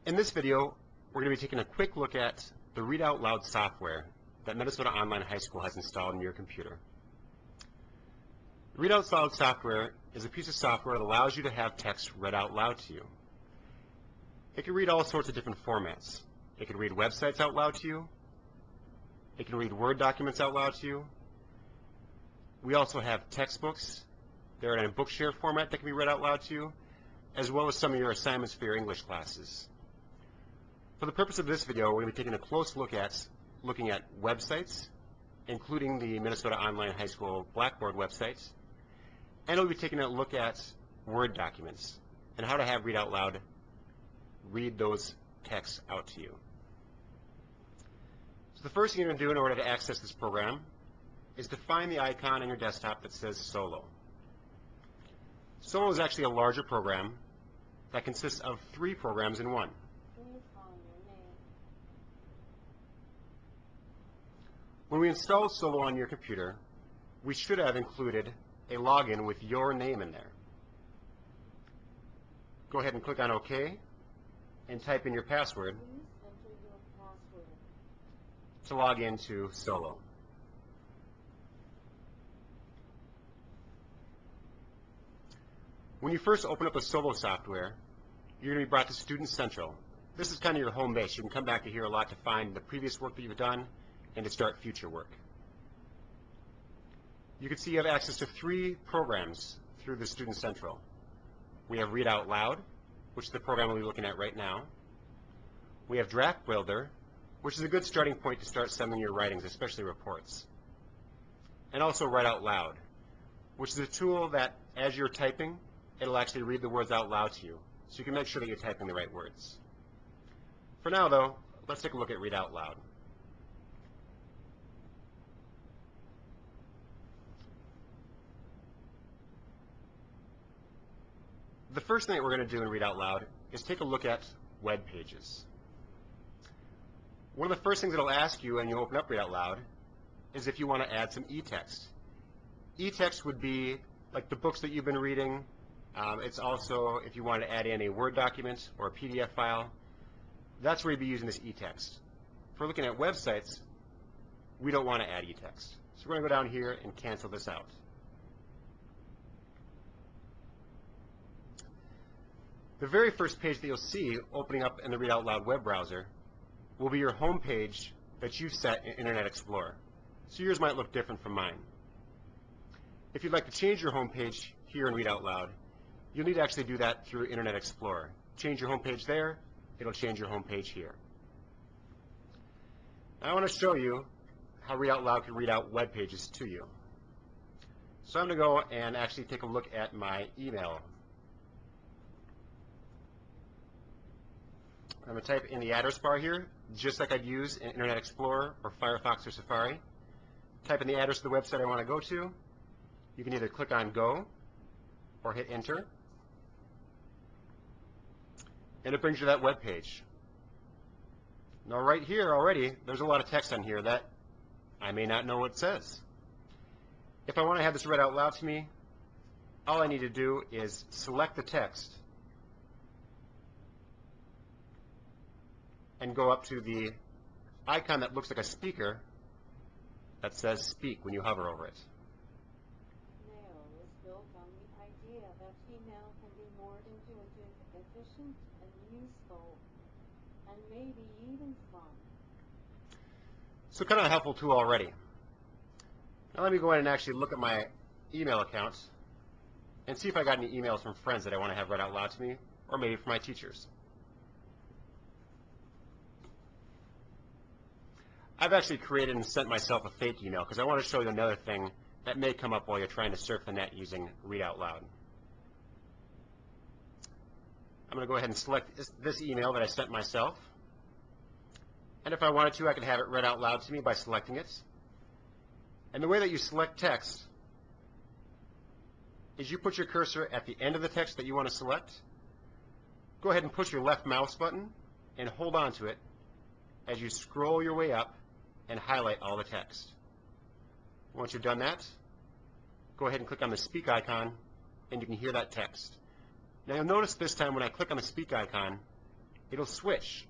In this video, we're going to be taking a quick look at the Read Out Loud software that Minnesota Online High School has installed in your computer. Read Out Loud software is a piece of software that allows you to have text read out loud to you. It can read all sorts of different formats. It can read websites out loud to you. It can read Word documents out loud to you. We also have textbooks. They're in a Bookshare format that can be read out loud to you, as well as some of your assignments for your English classes. For the purpose of this video, we're going to be taking a close look at looking at websites, including the Minnesota Online High School Blackboard website, and we'll be taking a look at Word documents and how to have Read Out Loud read those texts out to you. So the first thing you're going to do in order to access this program is to find the icon on your desktop that says Solo. Solo is actually a larger program that consists of 3 programs in one. When we installed Solo on your computer, we should have included a login with your name in there. Go ahead and click on OK and type in your password to log into Solo. When you first open up the Solo software, you're going to be brought to Student Central. This is kind of your home base. You can come back to here a lot to find the previous work that you've done and to start future work. You can see you have access to 3 programs through the Student Central. We have Read Out Loud, which is the program we'll be looking at right now. We have Draft Builder, which is a good starting point to start sending your writings, especially reports. And also Write Out Loud, which is a tool that, as you're typing, it'll actually read the words out loud to you, so you can make sure that you're typing the right words. For now, though, let's take a look at Read Out Loud. The first thing that we're going to do in Read Out Loud is take a look at Webpages. One of the first things it'll ask you when you open up Read Out Loud is if you want to add some e-text. E-text would be like the books that you've been reading. It's also if you want to add in a Word document or a PDF file. That's where you'd be using this e-text. If we're looking at websites, we don't want to add e-text. So we're going to go down here and cancel this out. The very first page that you'll see opening up in the Read Out Loud web browser will be your home page that you've set in Internet Explorer. So yours might look different from mine. If you'd like to change your home page here in Read Out Loud, you'll need to actually do that through Internet Explorer. Change your home page there, it'll change your home page here. Now I want to show you how Read Out Loud can read out web pages to you. So I'm going to go and actually take a look at my email. I'm going to type in the address bar here, just like I'd use in Internet Explorer or Firefox or Safari. Type in the address of the website I want to go to. You can either click on Go or hit Enter. And it brings you to that web page. Now right here already, there's a lot of text on here that I may not know what it says. If I want to have this read out loud to me, all I need to do is select the text and go up to the icon that looks like a speaker that says Speak when you hover over it. Mail is built on the idea that email can be more intuitive, efficient, and useful, and maybe even fun. So kind of a helpful tool already. Now let me go in and actually look at my email account and see if I got any emails from friends that I want to have read out loud to me, or maybe from my teachers. I've actually created and sent myself a fake email because I want to show you another thing that may come up while you're trying to surf the net using Read Out Loud. I'm going to go ahead and select this email that I sent myself. And if I wanted to, I could have it read out loud to me by selecting it. And the way that you select text is you put your cursor at the end of the text that you want to select. Go ahead and push your left mouse button and hold on to it as you scroll your way up and highlight all the text. Once you've done that, go ahead and click on the speak icon and you can hear that text. Now you'll notice this time when I click on the speak icon, it'll switch.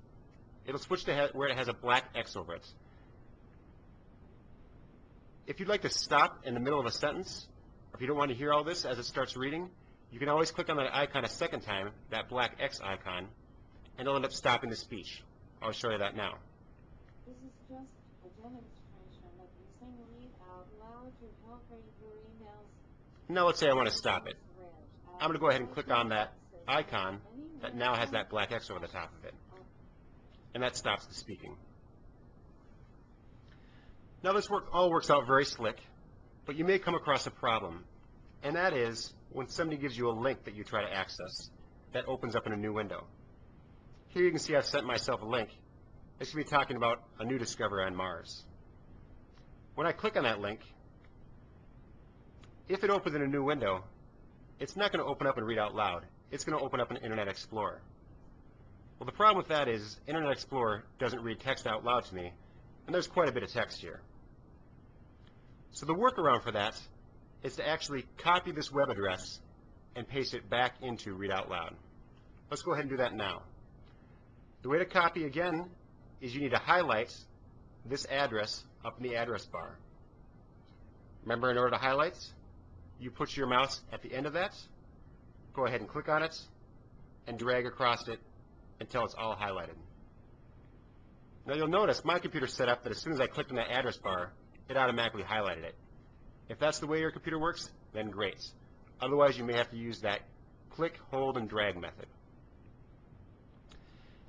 It'll switch to where it has a black X over it. If you'd like to stop in the middle of a sentence, or if you don't want to hear all this as it starts reading, you can always click on that icon a second time, that black X icon, and it'll end up stopping the speech. I'll show you that now. This is just a demonstration of using Read Out Loud to help read your emails. Now let's say I want to stop it. I'm going to go ahead and click on that icon that now has that black X over the top of it. And that stops the speaking. Now this all works out very slick, but you may come across a problem. And that is when somebody gives you a link that you try to access that opens up in a new window. Here you can see I've sent myself a link. It's going to be talking about a new discovery on Mars. When I click on that link, if it opens in a new window, it's not going to open up and read out loud. It's going to open up in Internet Explorer. Well, the problem with that is Internet Explorer doesn't read text out loud to me, and there's quite a bit of text here. So the workaround for that is to actually copy this web address and paste it back into Read Out Loud. Let's go ahead and do that now. The way to copy, again, is you need to highlight this address up in the address bar. Remember, in order to highlight, you put your mouse at the end of that, go ahead and click on it, and drag across it until it's all highlighted. Now you'll notice my computer's set up that as soon as I clicked on that address bar, it automatically highlighted it. If that's the way your computer works, then great. Otherwise, you may have to use that click, hold, and drag method.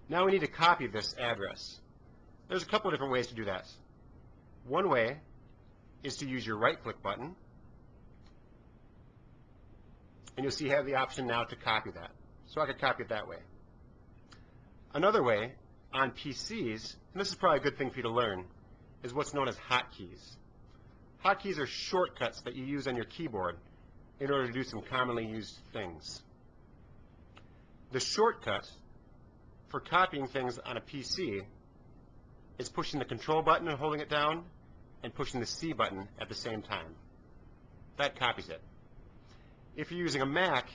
Now we need to copy this address. There's a couple of different ways to do that. One way is to use your right-click button, and you'll see you have the option now to copy that. So I could copy it that way. Another way, on PCs, and this is probably a good thing for you to learn, is what's known as hotkeys. Hotkeys are shortcuts that you use on your keyboard in order to do some commonly used things. The shortcut for copying things on a PC is pushing the Control button and holding it down, and pushing the C button at the same time. That copies it. If you're using a Mac,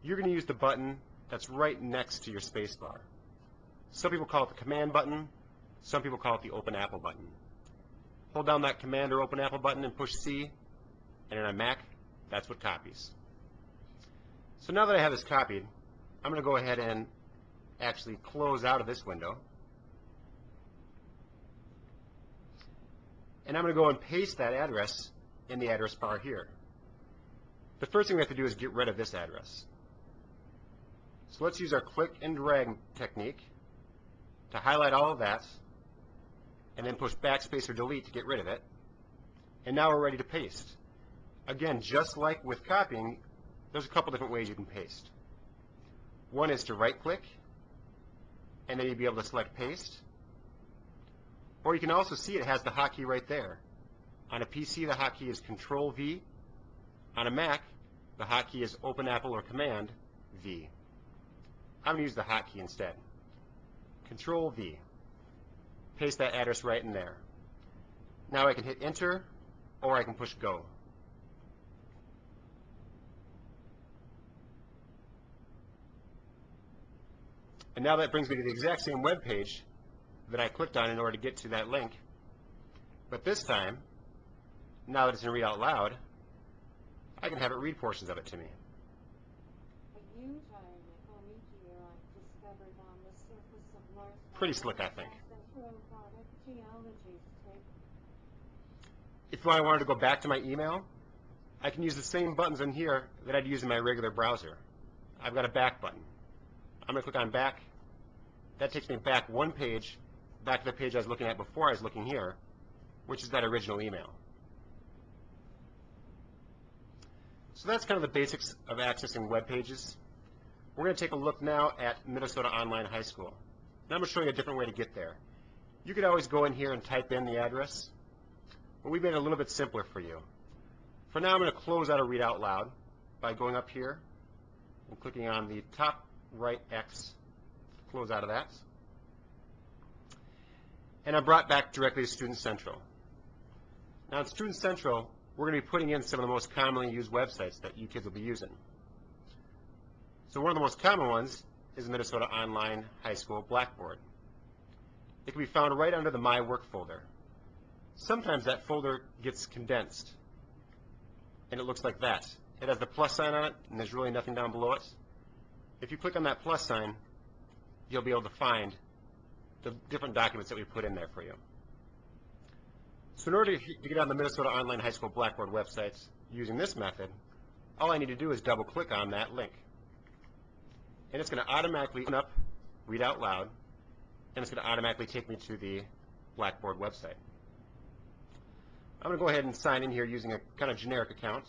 you're going to use the button that's right next to your space bar. Some people call it the Command button. Some people call it the Open Apple button. Hold down that Command or Open Apple button and push C, and on a Mac, that's what copies. So now that I have this copied, I'm going to go ahead and actually close out of this window. And I'm going to go and paste that address in the address bar here. The first thing we have to do is get rid of this address. So let's use our click and drag technique to highlight all of that, and then push backspace or delete to get rid of it. And now we're ready to paste. Again, just like with copying, there's a couple different ways you can paste. One is to right-click, and then you'll be able to select paste. Or you can also see it has the hotkey right there. On a PC, the hotkey is Control-V. On a Mac, the hotkey is Open Apple or Command-V. I'm going to use the hotkey instead. Control-V. Paste that address right in there. Now I can hit Enter, or I can push Go. And now that brings me to the exact same web page that I clicked on in order to get to that link. But this time, now that it's in Read Out Loud, I can have it read portions of it to me. A huge iron nickel meteorite discovered on the surface of Mars. Pretty slick, I think. Robotic geology tape. If I wanted to go back to my email, I can use the same buttons in here that I'd use in my regular browser. I've got a back button. I'm going to click on back. That takes me back one page, back to the page I was looking at before I was looking here, which is that original email. So that's kind of the basics of accessing web pages. We're going to take a look now at Minnesota Online High School. And I'm going to show you a different way to get there. You could always go in here and type in the address, but we made it a little bit simpler for you. For now, I'm going to close out of Read Out Loud by going up here and clicking on the top right X to close out of that. And I'm brought back directly to Student Central. Now in Student Central, we're going to be putting in some of the most commonly used websites that you kids will be using. So one of the most common ones is the Minnesota Online High School Blackboard. It can be found right under the My Work folder. Sometimes that folder gets condensed, and it looks like that. It has the plus sign on it, and there's really nothing down below it. If you click on that plus sign, you'll be able to find the different documents that we put in there for you. So in order to get on the Minnesota Online High School Blackboard websites using this method, all I need to do is double click on that link. And it's going to automatically open up Read Out Loud, and it's going to automatically take me to the Blackboard website. I'm going to go ahead and sign in here using a kind of generic account.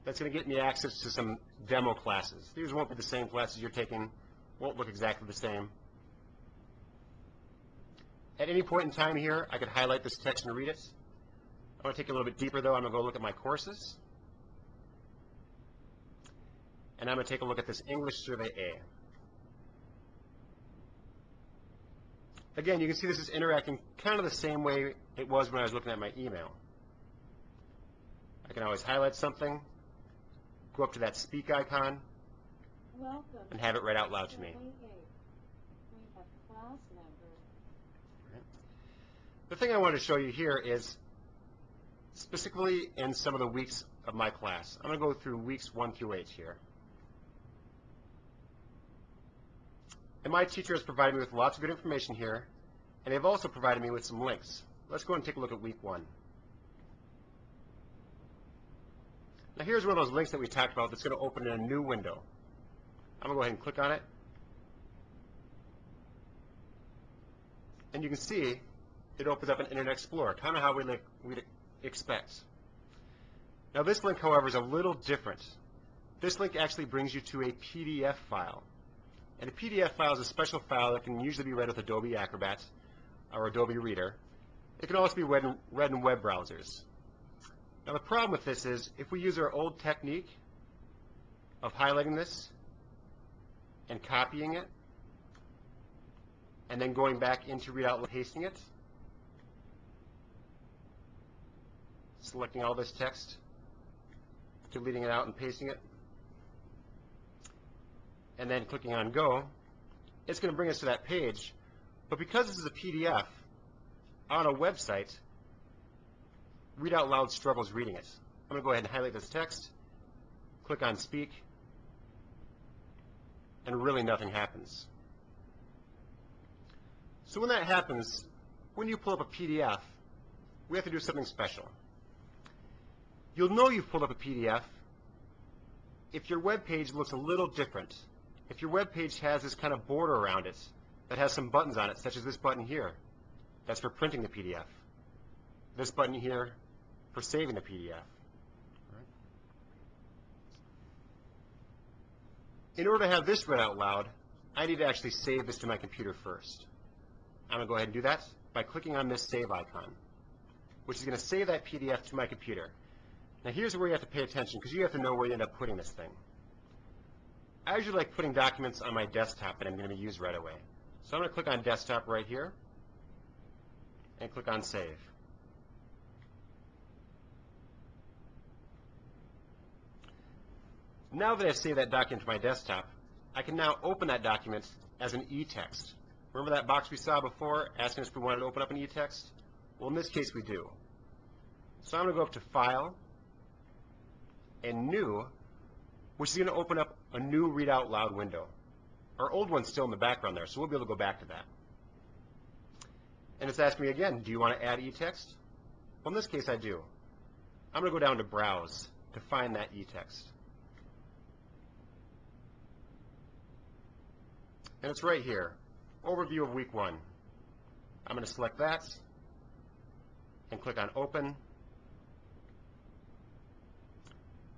That's going to get me access to some demo classes. These won't be the same classes you're taking, won't look exactly the same. At any point in time here, I could highlight this text and read it. I want to take it a little bit deeper though. I'm going to go look at my courses. And I'm going to take a look at this English Survey A. Again, you can see this is interacting kind of the same way it was when I was looking at my email. I can always highlight something, go up to that speak icon, and have it read out loud to me. The thing I wanted to show you here is specifically in some of the weeks of my class. I'm going to go through weeks 1 through 8 here. And my teacher has provided me with lots of good information here, and they've also provided me with some links. Let's go and take a look at week 1. Now here's one of those links that we talked about that's going to open in a new window. I'm going to go ahead and click on it. And you can see it opens up an Internet Explorer, kind of how we'd expect. Now this link, however, is a little different. This link actually brings you to a PDF file. And a PDF file is a special file that can usually be read with Adobe Acrobat or Adobe Reader. It can also be read in web browsers. Now the problem with this is if we use our old technique of highlighting this and copying it and then going back into Read Out Loud, pasting it, selecting all this text, deleting it out and pasting it, and then clicking on Go, it's going to bring us to that page. But because this is a PDF on a website, Read Out Loud struggles reading it. I'm going to go ahead and highlight this text, click on Speak, and really nothing happens. So when that happens, when you pull up a PDF, we have to do something special. You'll know you've pulled up a PDF if your web page looks a little different. If your web page has this kind of border around it that has some buttons on it, such as this button here, that's for printing the PDF. This button here for saving the PDF. In order to have this read out loud, I need to actually save this to my computer first. I'm going to go ahead and do that by clicking on this save icon, which is going to save that PDF to my computer. Now here's where you have to pay attention, because you have to know where you end up putting this thing. I usually like putting documents on my desktop that I'm going to use right away. So I'm going to click on Desktop right here and click on Save. Now that I've saved that document to my desktop, I can now open that document as an e-text. Remember that box we saw before asking us if we wanted to open up an e-text? Well, in this case we do. So I'm going to go up to File and New, which is going to open up a new Read Out Loud window. Our old one's still in the background there, so we'll be able to go back to that. And it's asking me again, do you want to add e-text? Well, in this case I do. I'm going to go down to Browse to find that e-text. And it's right here, Overview of Week 1. I'm going to select that and click on Open.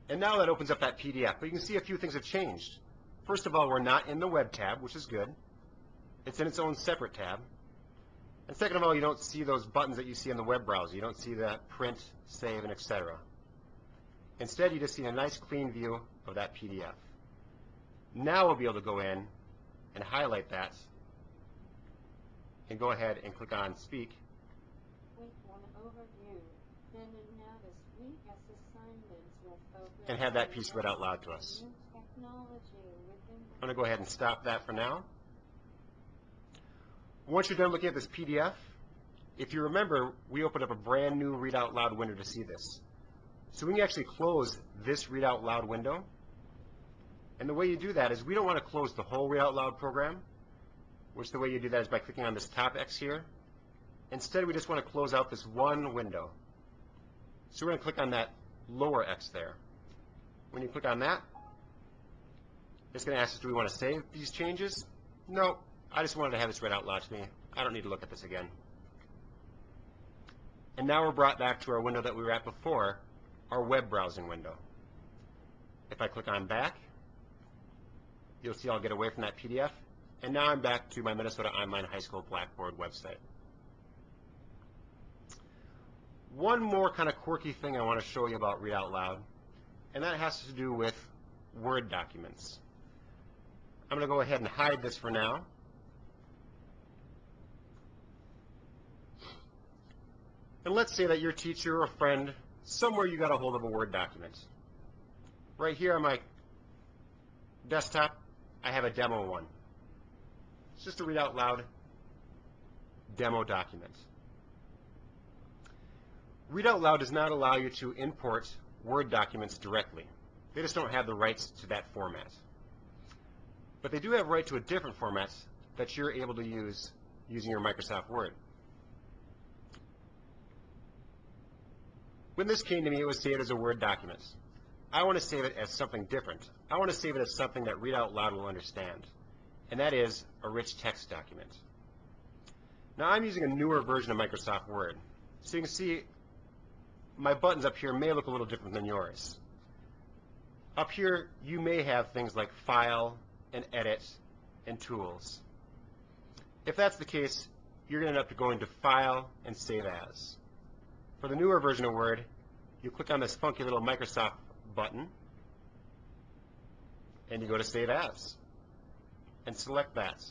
And now that opens up that PDF. But you can see a few things have changed. First of all, we're not in the Web tab, which is good. It's in its own separate tab. And second of all, you don't see those buttons that you see in the web browser. You don't see that print, save, and etc. Instead, you just see a nice clean view of that PDF. Now we'll be able to go in and highlight that and go ahead and click on Speak. Week 1 overview. Then notice week as assignments will focus and have that on piece read out loud to us. new technology within I'm going to go ahead and stop that for now. Once you're done looking at this PDF, if you remember, we opened up a brand new Read Out Loud window to see this. So we can actually close this Read Out Loud window. And the way you do that is we don't want to close the whole Read Out Loud program, which the way you do that is by clicking on this top X here. Instead, we just want to close out this one window. So we're going to click on that lower X there. When you click on that, it's going to ask us, do we want to save these changes? No, I just wanted to have this read out loud to me. I don't need to look at this again. And now we're brought back to our window that we were at before, our web browsing window. If I click on back, you'll see I'll get away from that PDF. And now I'm back to my Minnesota Online High School Blackboard website. One more kind of quirky thing I want to show you about Read Out Loud, and that has to do with Word documents. I'm going to go ahead and hide this for now. And let's say that your teacher or friend, somewhere you got a hold of a Word document. Right here on my desktop, I have a demo one. It's just a Read Out Loud demo document. Read Out Loud does not allow you to import Word documents directly. They just don't have the rights to that format. But they do have right to a different format that you're able to use using your Microsoft Word. When this came to me, it was saved as a Word document. I want to save it as something different. I want to save it as something that Read Out Loud will understand, and that is a rich text document. Now, I'm using a newer version of Microsoft Word, so you can see my buttons up here may look a little different than yours. Up here, you may have things like File and Edit and Tools. If that's the case, you're going to end up going to File and Save As. For the newer version of Word, you click on this funky little Microsoft button, and you go to Save As, and select that.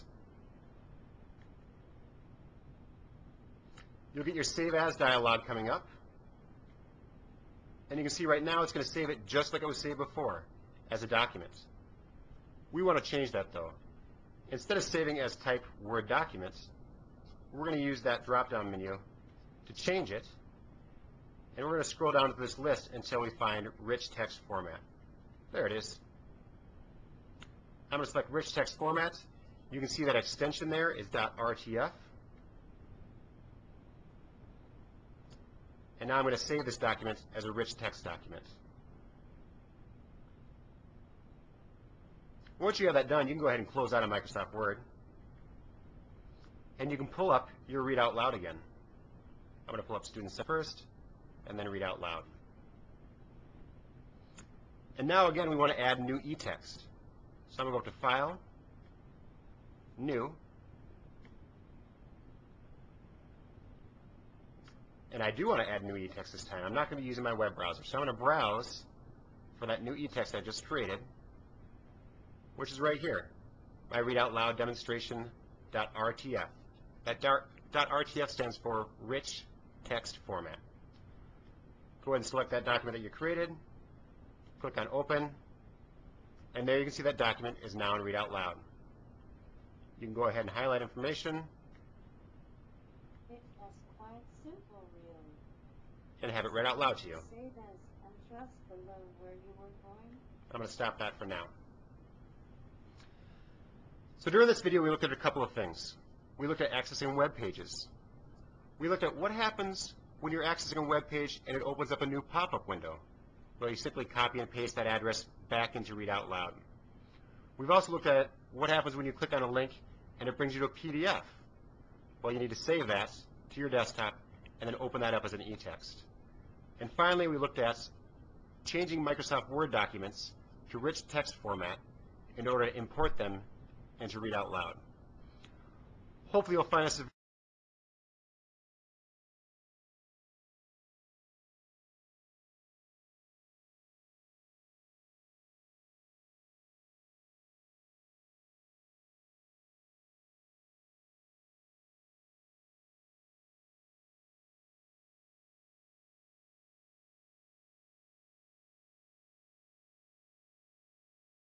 You'll get your Save As dialog coming up. And you can see right now it's going to save it just like it was saved before, as a document. We want to change that though. Instead of saving as type Word document, we're going to use that drop-down menu to change it. And we're going to scroll down to this list until we find Rich Text Format. There it is. I'm going to select Rich Text Format. You can see that extension there is .rtf. And now I'm going to save this document as a rich text document. Once you have that done, you can go ahead and close out of Microsoft Word. And you can pull up your Read Out Loud again. I'm going to pull up Student Center first, and then Read Out Loud. And now again, we want to add new e-text. So I'm going to go up to File, New, and I do want to add new e-text this time. I'm not going to be using my web browser. So I'm going to browse for that new e-text I just created, which is right here, my Read Out Loud demonstration.rtf. That .rtf stands for Rich Text Format. Go ahead and select that document that you created, click on Open, and there you can see that document is now in Read Out Loud. You can go ahead and highlight information quite simple, really. and have it read out loud to you. Save as and just below where you were going. I'm going to stop that for now. So during this video, we looked at a couple of things. We looked at accessing web pages. We looked at what happens when you're accessing a web page and it opens up a new pop-up window. Well, you simply copy and paste that address back into Read Out Loud. We've also looked at what happens when you click on a link and it brings you to a PDF. Well, you need to save that to your desktop and then open that up as an e-text. And finally, we looked at changing Microsoft Word documents to rich text format in order to import them into Read Out Loud. Hopefully you'll find this